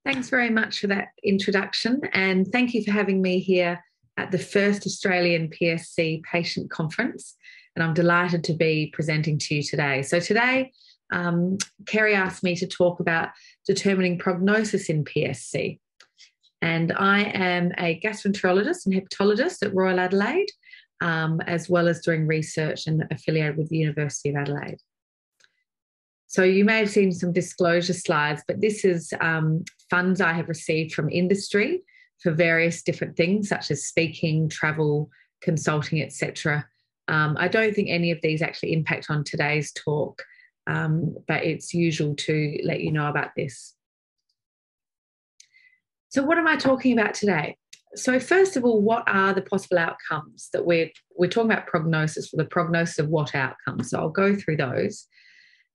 Thanks very much for that introduction, and thank you for having me here at the first Australian PSC Patient Conference, and I'm delighted to be presenting to you today. So today, Kerry asked me to talk about determining prognosis in PSC, and I am a gastroenterologist and hepatologist at Royal Adelaide, as well as doing research and affiliated with the University of Adelaide. So you may have seen some disclosure slides, but this is funds I have received from industry for various different things, such as speaking, travel, consulting, etc. I don't think any of these actually impact on today's talk, but it's usual to let you know about this. So what am I talking about today? So first of all, what are the possible outcomes that we're talking about prognosis, for the prognosis of what outcomes? So I'll go through those.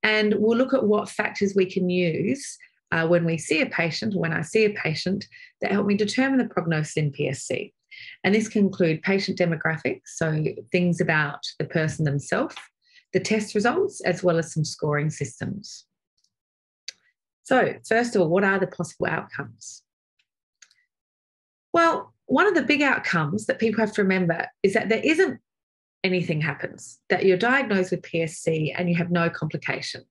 And we'll look at what factors we can use when we see a patient, or when I see a patient, that help me determine the prognosis in PSC. And this can include patient demographics, so things about the person themselves, the test results, as well as some scoring systems. So first of all, what are the possible outcomes? Well, one of the big outcomes that people have to remember is that there isn't anything happens, that you're diagnosed with PSC and you have no complication.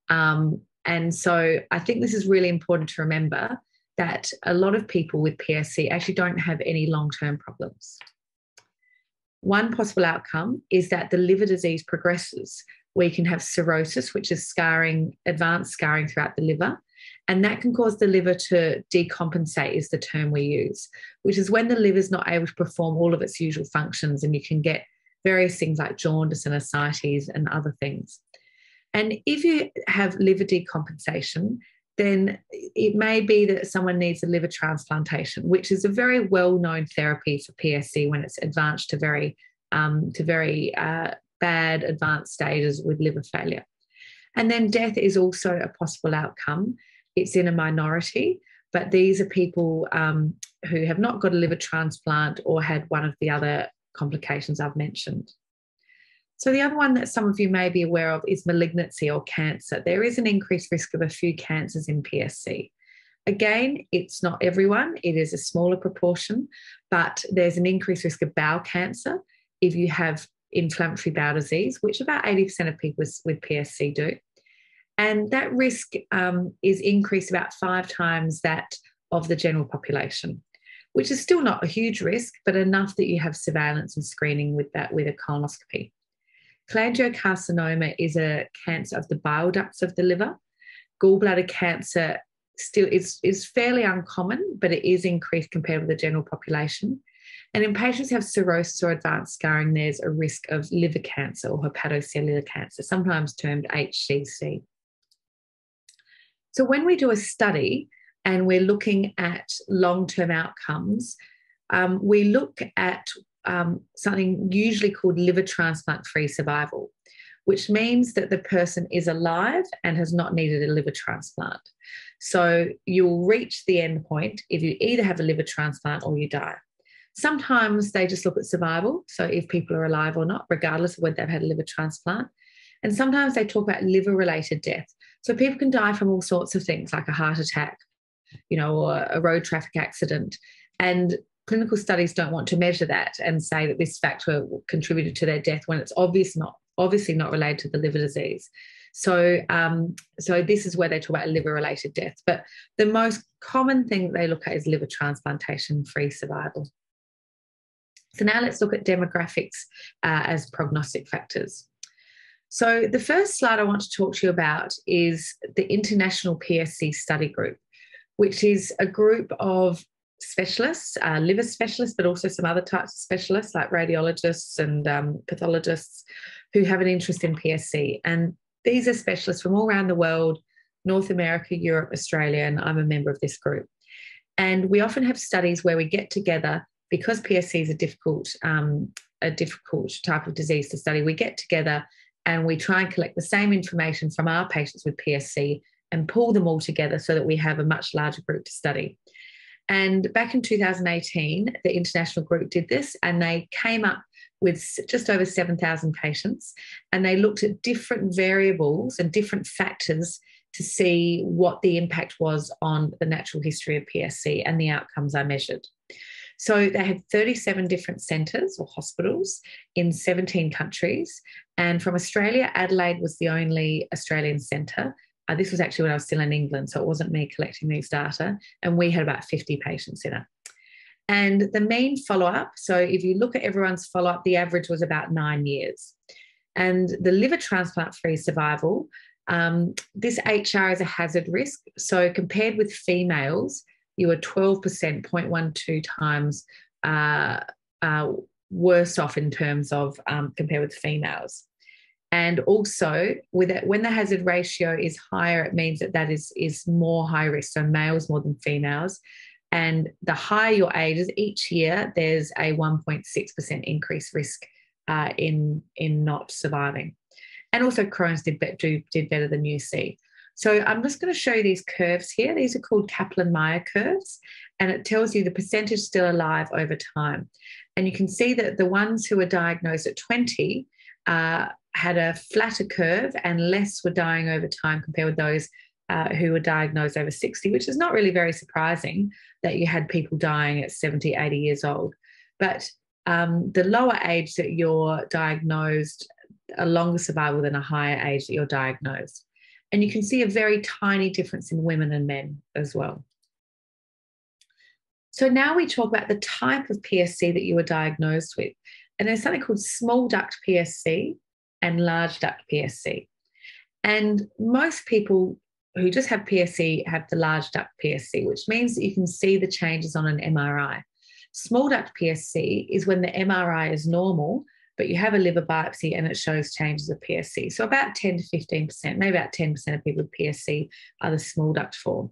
And so I think this is really important to remember, that a lot of people with PSC actually don't have any long-term problems. One possible outcome is that the liver disease progresses, where you can have cirrhosis, which is scarring, advanced scarring throughout the liver, and that can cause the liver to decompensate, is the term we use, which is when the liver is not able to perform all of its usual functions, and you can get various things like jaundice and ascites and other things. And if you have liver decompensation, then it may be that someone needs a liver transplantation, which is a very well-known therapy for PSC when it's advanced to very bad advanced stages with liver failure. And then death is also a possible outcome. It's in a minority, but these are people who have not got a liver transplant or had one of the other complications I've mentioned. So the other one that some of you may be aware of is malignancy or cancer. There is an increased risk of a few cancers in PSC. Again, it's not everyone, it is a smaller proportion, but there's an increased risk of bowel cancer if you have inflammatory bowel disease, which about 80% of people with PSC do. And that risk is increased about 5 times that of the general population, which is still not a huge risk, but enough that you have surveillance and screening with that, with a colonoscopy. Cholangiocarcinoma is a cancer of the bile ducts of the liver. Gallbladder cancer still is fairly uncommon, but it is increased compared with the general population. And in patients who have cirrhosis or advanced scarring, there's a risk of liver cancer or hepatocellular cancer, sometimes termed HCC. So when we do a study and we're looking at long-term outcomes, we look at something usually called liver transplant-free survival, which means that the person is alive and has not needed a liver transplant. So you'll reach the end point if you either have a liver transplant or you die. Sometimes they just look at survival, so if people are alive or not, regardless of whether they've had a liver transplant. And sometimes they talk about liver-related death. So people can die from all sorts of things, like a heart attack, or a road traffic accident. And clinical studies don't want to measure that and say that this factor contributed to their death when it's obviously not related to the liver disease. So this is where they talk about liver-related death. But the most common thing that they look at is liver transplantation-free survival. So now let's look at demographics as prognostic factors. So the first slide I want to talk to you about is the International PSC Study Group, which is a group of specialists, liver specialists, but also some other types of specialists like radiologists and pathologists who have an interest in PSC. And these are specialists from all around the world, North America, Europe, Australia, and I'm a member of this group. And we often have studies where we get together, because PSC is a difficult type of disease to study. We get together and we try and collect the same information from our patients with PSC and pull them all together so that we have a much larger group to study. And back in 2018, the international group did this, and they came up with just over 7,000 patients, and they looked at different variables and different factors to see what the impact was on the natural history of PSC and the outcomes I measured. So they had 37 different centres or hospitals in 17 countries. And from Australia, Adelaide was the only Australian centre. This was actually when I was still in England, so it wasn't me collecting these data. And we had about 50 patients in it. And the mean follow-up, so if you look at everyone's follow-up, the average was about 9 years. And the liver transplant-free survival, this HR is a hazard risk. So compared with females, you were 12%, 0.12 times worse off in terms of compared with females. And also, with it, when the hazard ratio is higher, it means that is more high risk, so males more than females. And the higher your age is, each year there's a 1.6% increased risk in not surviving. And also Crohn's did better than UC. So I'm just going to show you these curves here. These are called Kaplan-Meier curves, and it tells you the percentage still alive over time. And you can see that the ones who were diagnosed at 20 had a flatter curve, and less were dying over time compared with those who were diagnosed over 60, which is not really very surprising that you had people dying at 70, 80 years old. But the lower age that you're diagnosed, a longer survival than a higher age that you're diagnosed. And you can see a very tiny difference in women and men as well. So now we talk about the type of PSC that you were diagnosed with. And there's something called small duct PSC and large duct PSC. And most people who just have PSC have the large duct PSC, which means that you can see the changes on an MRI. Small duct PSC is when the MRI is normal, but you have a liver biopsy and it shows changes of PSC. So about 10 to 15%, maybe about 10% of people with PSC are the small duct form.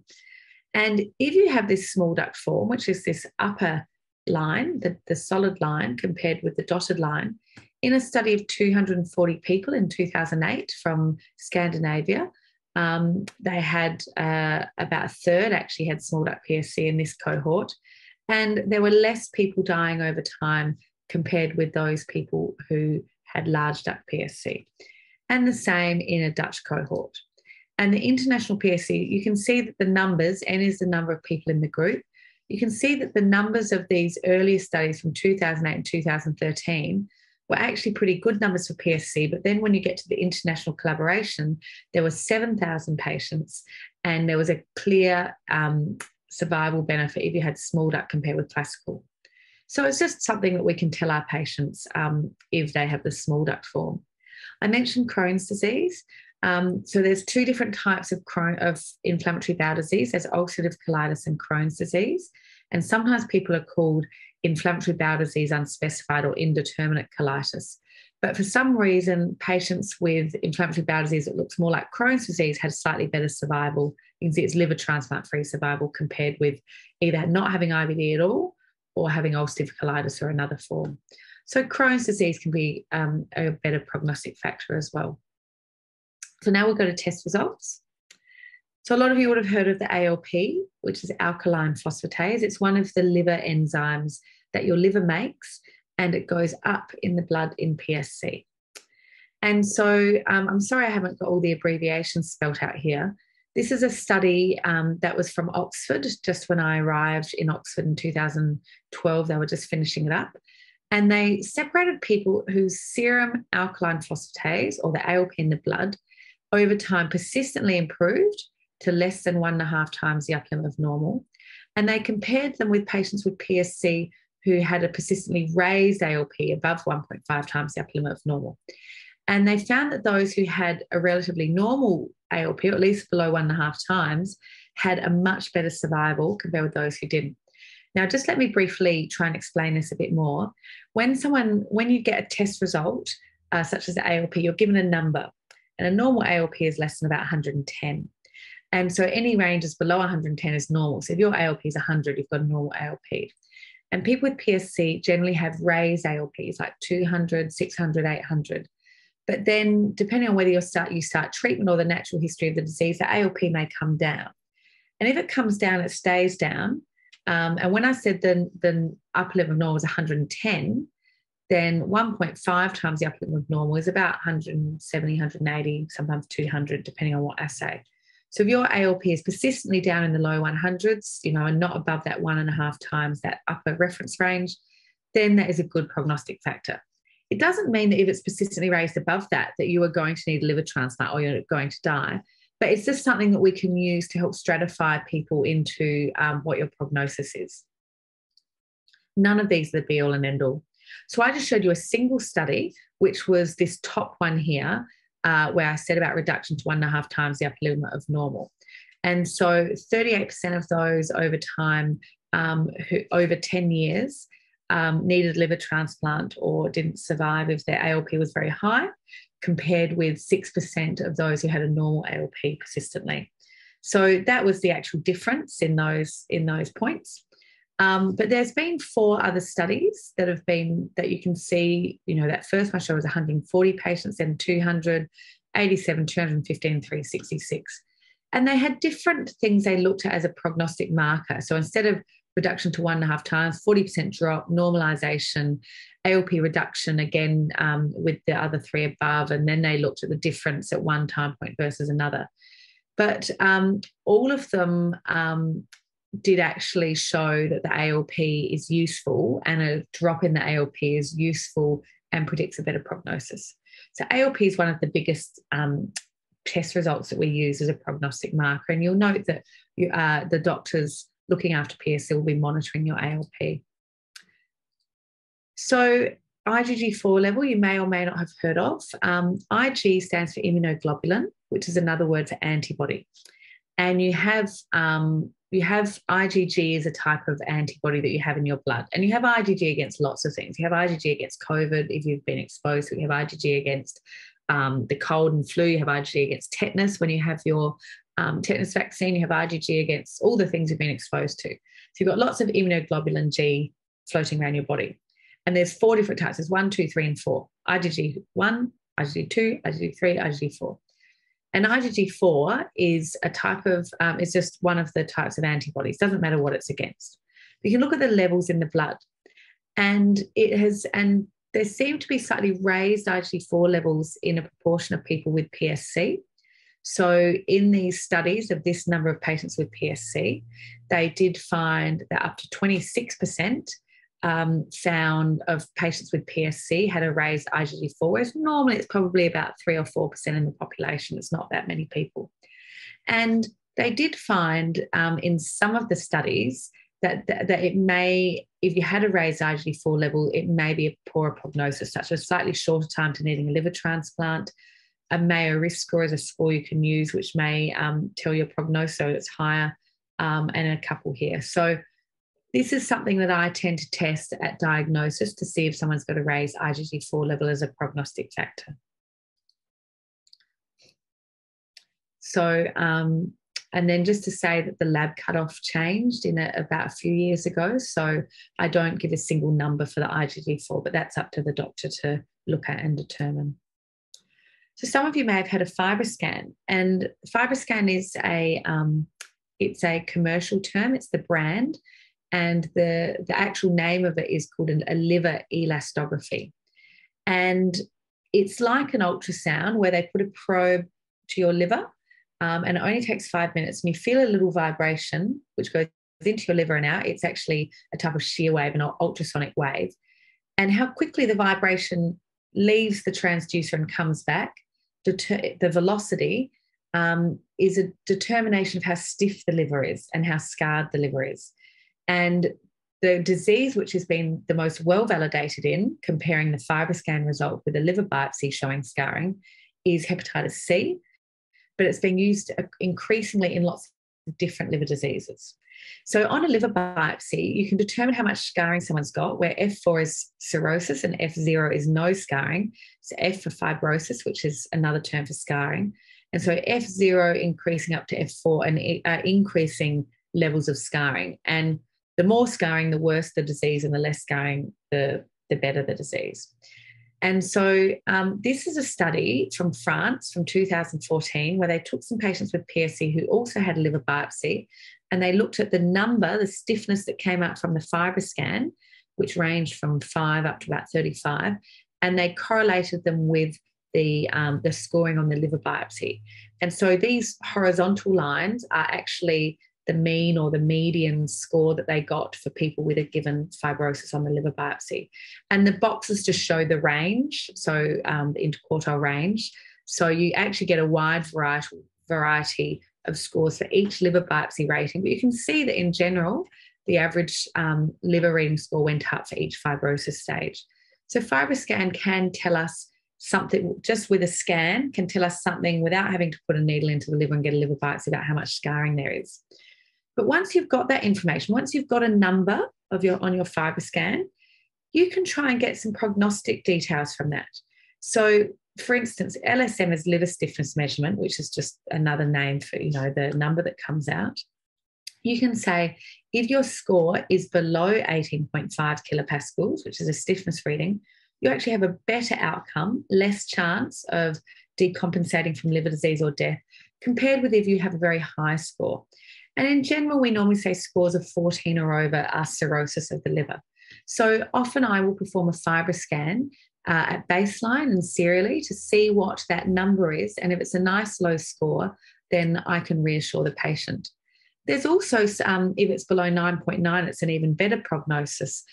And if you have this small duct form, which is this upper line, the solid line compared with the dotted line, in a study of 240 people in 2008 from Scandinavia, they had about a third actually had small duct PSC in this cohort. And there were less people dying over time compared with those people who had large duct PSC. And the same in a Dutch cohort. And the international PSC, you can see that the numbers, N is the number of people in the group, you can see that the numbers of these earlier studies from 2008 and 2013 were actually pretty good numbers for PSC. But then when you get to the international collaboration, there were 7,000 patients, and there was a clear survival benefit if you had small duct compared with classical. So it's just something that we can tell our patients if they have the small duct form. I mentioned Crohn's disease. So there's two different types of inflammatory bowel disease. There's ulcerative colitis and Crohn's disease. And sometimes people are called inflammatory bowel disease unspecified or indeterminate colitis. But for some reason, patients with inflammatory bowel disease that looks more like Crohn's disease had slightly better survival. You can see it's liver transplant-free survival compared with either not having IBD at all or having ulcerative colitis or another form. So Crohn's disease can be a better prognostic factor as well. So now we'll go to test results. So a lot of you would have heard of the ALP, which is alkaline phosphatase. It's one of the liver enzymes that your liver makes, and it goes up in the blood in PSC. And so I'm sorry I haven't got all the abbreviations spelt out here. This is a study that was from Oxford, just when I arrived in Oxford in 2012. They were just finishing it up. And they separated people whose serum alkaline phosphatase, or the ALP in the blood, over time persistently improved to less than 1.5 times the upper limit of normal. And they compared them with patients with PSC who had a persistently raised ALP above 1.5 times the upper limit of normal. And they found that those who had a relatively normal ALP, or at least below 1.5 times, had a much better survival compared with those who didn't. Now, just let me briefly try and explain this a bit more. When you get a test result, such as the ALP, you're given a number. And a normal ALP is less than about 110. And so any ranges below 110 is normal. So if your ALP is 100, you've got a normal ALP. And people with PSC generally have raised ALPs, like 200, 600, 800. But then depending on whether you start treatment or the natural history of the disease, the ALP may come down. And if it comes down, it stays down. And when I said the upper limit of normal is 110, then 1.5 times the upper limit of normal is about 170, 180, sometimes 200, depending on what assay. So if your ALP is persistently down in the low 100s, and not above that 1.5 times that upper reference range, then that is a good prognostic factor. It doesn't mean that if it's persistently raised above that you are going to need a liver transplant or you're going to die, but it's just something that we can use to help stratify people into what your prognosis is. None of these are the be all and end all. So I just showed you a single study, which was this top one here, where I said about reduction to 1.5 times the upper limit of normal. And so 38% of those over time, who over 10 years, needed liver transplant or didn't survive if their ALP was very high, compared with 6% of those who had a normal ALP persistently. So that was the actual difference in those points. But there's been 4 other studies that you can see. That first one showed was 140 patients, then 200, 87, 215, 366. And they had different things they looked at as a prognostic marker. So instead of reduction to 1.5 times, 40% drop, normalization, ALP reduction again with the other 3 above, and then they looked at the difference at one time point versus another. But all of them did actually show that the ALP is useful, and a drop in the ALP is useful and predicts a better prognosis. So ALP is one of the biggest test results that we use as a prognostic marker, and you'll note that the doctors looking after PSC will be monitoring your ALP. So IgG4 level, you may or may not have heard of. Ig stands for immunoglobulin, which is another word for antibody. And you have IgG is a type of antibody that you have in your blood. And you have IgG against lots of things. You have IgG against COVID if you've been exposed to it. You have IgG against the cold and flu. You have IgG against tetanus when you have your tetanus vaccine. You have IgG against all the things you've been exposed to. So you've got lots of immunoglobulin G floating around your body. And there's 4 different types. There's 1, 2, 3, and 4. IgG1, IgG2, IgG3, IgG4. And IgG4 is a type of, it's just one of the types of antibodies. Doesn't matter what it's against. You can look at the levels in the blood, and there seem to be slightly raised IgG4 levels in a proportion of people with PSC. So in these studies of this number of patients with PSC, they did find that up to 26% found of patients with PSC had a raised IgG4, whereas normally it's probably about 3 or 4% in the population. It's not that many people. And they did find in some of the studies that it may, if you had a raised IgG4 level, it may be a poorer prognosis, such as slightly shorter time to needing a liver transplant. A Mayo risk score is a score you can use, which may tell your prognosis so it's higher, and a couple here. So this is something that I tend to test at diagnosis to see if someone's got a raised IgG4 level as a prognostic factor. So, and then just to say that the lab cutoff changed about a few years ago. So I don't give a single number for the IgG4, but that's up to the doctor to look at and determine. So some of you may have had a Fibroscan, and Fibroscan is it's a commercial term. It's the brand. And the actual name of it is called a liver elastography. And it's like an ultrasound where they put a probe to your liver, and it only takes 5 minutes, and you feel a little vibration which goes into your liver and out. It's actually a type of shear wave, an ultrasonic wave. And how quickly the vibration leaves the transducer and comes back, the velocity is a determination of how stiff the liver is and how scarred the liver is. And the disease which has been the most well-validated in comparing the Fibroscan result with a liver biopsy showing scarring is hepatitis C, but it's being used increasingly in lots of different liver diseases. So on a liver biopsy, you can determine how much scarring someone's got, where F4 is cirrhosis and F0 is no scarring. So F for fibrosis, which is another term for scarring. And so F0 increasing up to F4 and increasing levels of scarring. And the more scarring, the worse the disease, and the less scarring, the better the disease. And so this is a study from France from 2014 where they took some patients with PSC who also had a liver biopsy, and they looked at the stiffness that came out from the Fibroscan, which ranged from 5 up to about 35, and they correlated them with the scoring on the liver biopsy. And so these horizontal lines are actually the mean or the median score that they got for people with a given fibrosis on the liver biopsy. And the boxes just show the range, so the interquartile range. So you actually get a wide variety of scores for each liver biopsy rating. But you can see that in general, the average liver reading score went up for each fibrosis stage. So Fibroscan can tell us something, just with a scan, can tell us something without having to put a needle into the liver and get a liver biopsy about how much scarring there is. But once you've got that information, once you've got a number on your Fibroscan, you can try and get some prognostic details from that. So, for instance, LSM is liver stiffness measurement, which is just another name for, the number that comes out. You can say, if your score is below 18.5 kilopascals, which is a stiffness reading, you actually have a better outcome, less chance of decompensating from liver disease or death, compared with if you have a very high score. And in general, we normally say scores of 14 or over are cirrhosis of the liver. So often I will perform a Fibroscan at baseline and serially to see what that number is. And if it's a nice low score, then I can reassure the patient. There's also, if it's below 9.9, it's an even better prognosis.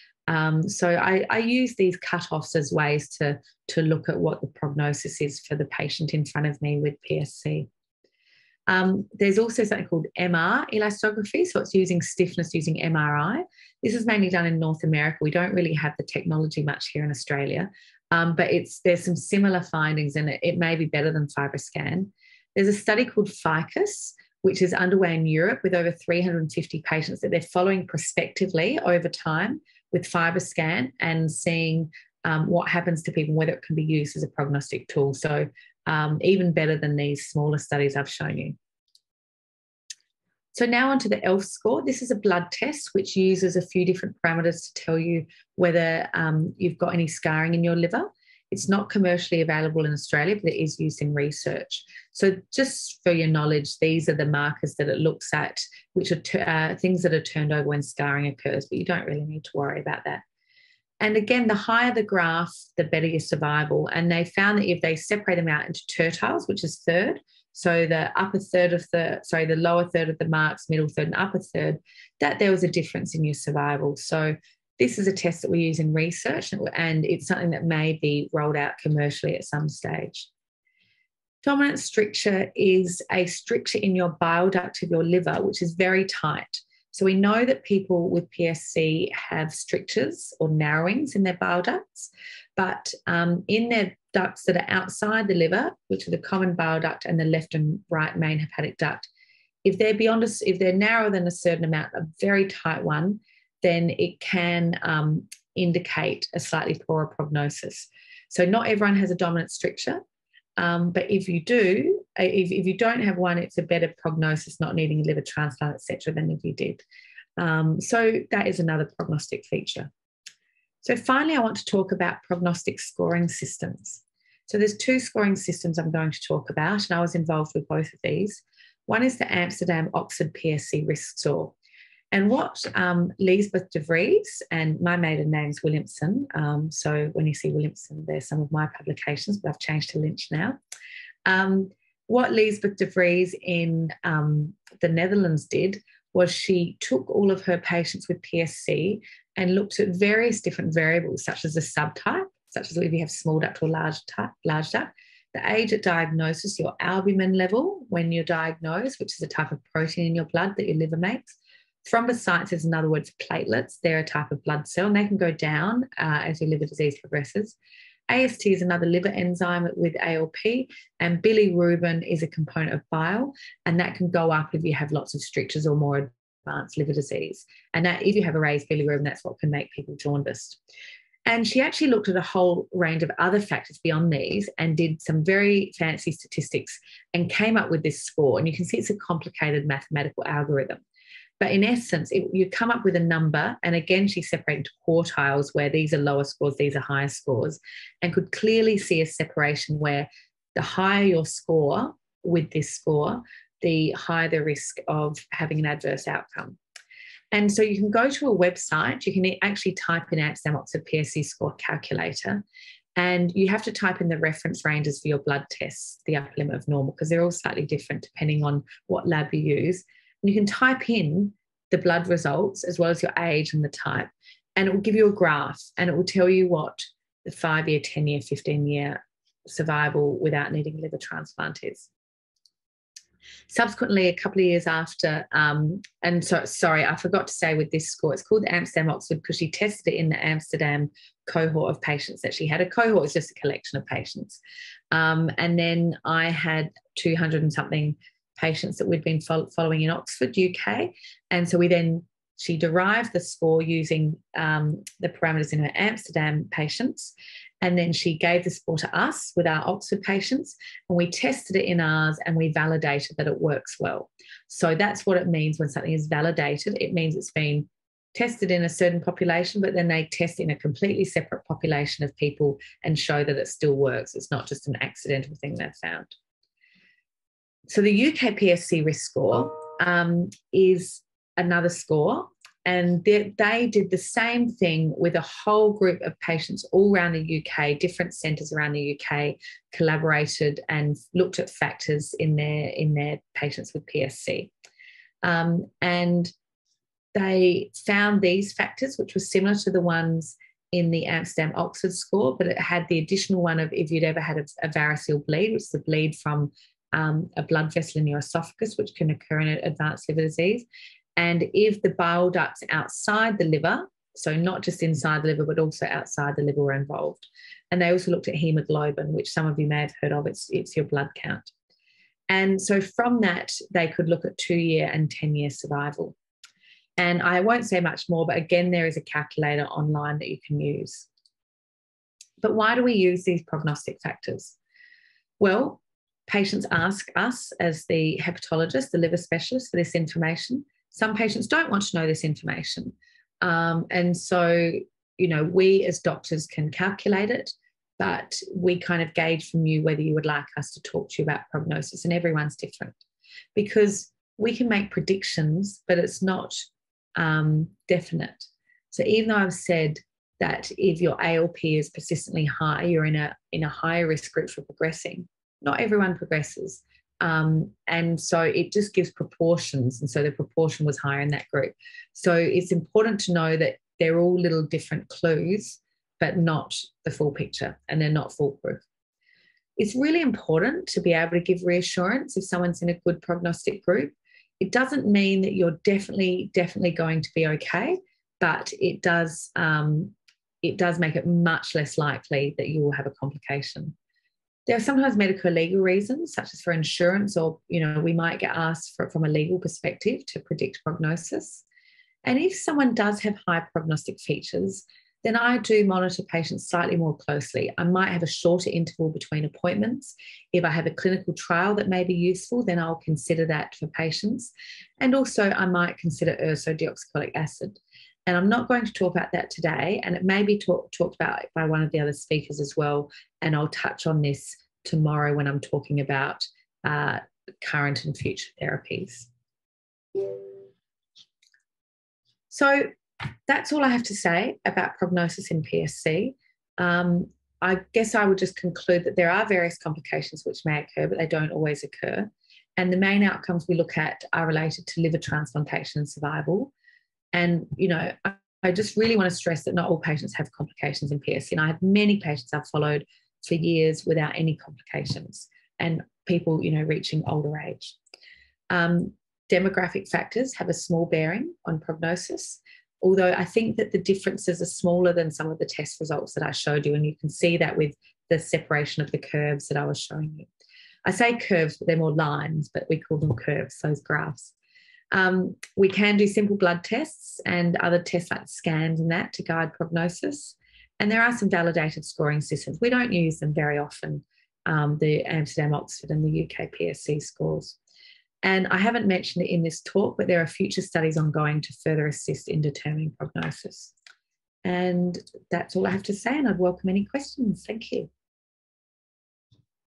So I use these cutoffs as ways to look at what the prognosis is for the patient in front of me with PSC. There's also something called MR elastography, so it's using stiffness using MRI. This is mainly done in North America. We don't really have the technology much here in Australia, but there's some similar findings, and it may be better than Fibroscan. There's a study called FICUS, which is underway in Europe with over 350 patients that they're following prospectively over time with Fibroscan and seeing what happens to people, whether it can be used as a prognostic tool. So even better than these smaller studies I've shown you. So now onto the ELF score. This is a blood test which uses a few different parameters to tell you whether you've got any scarring in your liver. It's not commercially available in Australia, but it is used in research. So just for your knowledge, these are the markers that it looks at, which are things that are turned over when scarring occurs, but you don't really need to worry about that. And again, the higher the graph, the better your survival. And they found that if they separate them out into tertiles, which is third, so the the lower third of the marks, middle third and upper third, that there was a difference in your survival. So this is a test that we use in research, and it's something that may be rolled out commercially at some stage. Dominant stricture is a stricture in your bile duct of your liver, which is very tight. So we know that people with PSC have strictures or narrowings in their bile ducts, but in their ducts that are outside the liver, which are the common bile duct and the left and right main hepatic duct, if they're narrower than a certain amount, a very tight one, then it can indicate a slightly poorer prognosis. So not everyone has a dominant stricture, but if you do, if you don't have one, it's a better prognosis, not needing a liver transplant, etc., than if you did. So that is another prognostic feature. So finally, I want to talk about prognostic scoring systems. So there's two scoring systems I'm going to talk about, and I was involved with both of these. One is the Amsterdam-Oxford PSC Risk score. And what Lisbeth de Vries, and my maiden name's Williamson, so when you see Williamson, there's some of my publications, but I've changed to Lynch now. What Lisbeth de Vries in the Netherlands did was she took all of her patients with PSC and looked at various different variables, such as the subtype, such as if you have small duct or large duct, the age at diagnosis, your albumin level when you're diagnosed, which is a type of protein in your blood that your liver makes. Thrombocytes is another word for platelets. They're a type of blood cell, and they can go down as your liver disease progresses. AST is another liver enzyme with ALP, and bilirubin is a component of bile, and that can go up if you have lots of strictures or more advanced liver disease. And that, if you have a raised bilirubin, that's what can make people jaundiced. And she actually looked at a whole range of other factors beyond these and did some very fancy statistics and came up with this score. And you can see it's a complicated mathematical algorithm. But in essence, you come up with a number, and again, she separated into quartiles where these are lower scores, these are higher scores, and could clearly see a separation where the higher your score with this score, the higher the risk of having an adverse outcome. And so you can go to a website, you can actually type in Amsterdam-Oxford PSC score calculator, And you have to type in the reference ranges for your blood tests, the upper limit of normal, because they're all slightly different depending on what lab you use. And you can type in the blood results as well as your age and the type, and it will give you a graph, and it will tell you what the 5-year, 10-year, 15-year survival without needing liver transplant is. Subsequently, a couple of years after, and so, sorry, I forgot to say with this score, it's called the Amsterdam-Oxford because she tested it in the Amsterdam cohort of patients that she had. A cohort is just a collection of patients. And then I had 200 and something patients that we'd been following in Oxford, UK. And so she derived the score using the parameters in her Amsterdam patients. And then she gave the score to us with our Oxford patients, and we tested it in ours and we validated that it works well. So that's what it means when something is validated. It means it's been tested in a certain population, but then they test in a completely separate population of people and show that it still works. It's not just an accidental thing they've found. So the UK-PSC Risk score is another score. And they did the same thing with a whole group of patients all around the UK, different centres around the UK, collaborated and looked at factors in their patients with PSC. And they found these factors, which were similar to the ones in the Amsterdam-Oxford score, but it had the additional one of if you'd ever had a variceal bleed, which is the bleed from a blood vessel in your esophagus, which can occur in advanced liver disease. And if the bile ducts outside the liver, so not just inside the liver, but also outside the liver were involved. And they also looked at hemoglobin, which some of you may have heard of. It's your blood count. And so from that, they could look at 2-year and 10-year survival. And I won't say much more, but again, there is a calculator online that you can use. But why do we use these prognostic factors? Well, patients ask us as the hepatologist, the liver specialist, for this information. Some patients don't want to know this information. And so, we as doctors can calculate it, but we kind of gauge from you whether you would like us to talk to you about prognosis, and everyone's different because we can make predictions, but it's not definite. So even though I've said that if your ALP is persistently high, you're in a higher risk group for progressing, not everyone progresses. And so it just gives proportions. And so the proportion was higher in that group. So it's important to know that they're all little different clues, but not the full picture, and they're not foolproof. It's really important to be able to give reassurance if someone's in a good prognostic group. It doesn't mean that you're definitely going to be okay, but it does make it much less likely that you will have a complication. There are sometimes medical legal reasons, such as for insurance, or we might get asked from a legal perspective to predict prognosis. And if someone does have high prognostic features, then I do monitor patients slightly more closely. I might have a shorter interval between appointments. If I have a clinical trial that may be useful, then I'll consider that for patients. And also I might consider ursodeoxycholic acid. And I'm not going to talk about that today, and it may be talked about by one of the other speakers as well. And I'll touch on this tomorrow when I'm talking about current and future therapies. So that's all I have to say about prognosis in PSC. I guess I would just conclude that there are various complications which may occur, but they don't always occur. And the main outcomes we look at are related to liver transplantation and survival. And, I just really want to stress that not all patients have complications in PSC. And I have many patients I've followed for years without any complications, and people, reaching older age. Demographic factors have a small bearing on prognosis, although I think that the differences are smaller than some of the test results that I showed you. And you can see that with the separation of the curves that I was showing you. I say curves, but they're more lines, but we call them curves, those graphs. We can do simple blood tests and other tests like scans and that to guide prognosis. And there are some validated scoring systems. We don't use them very often, the Amsterdam-Oxford and the UK-PSC scores. And I haven't mentioned it in this talk, but there are future studies ongoing to further assist in determining prognosis. And that's all I have to say, and I'd welcome any questions. Thank you.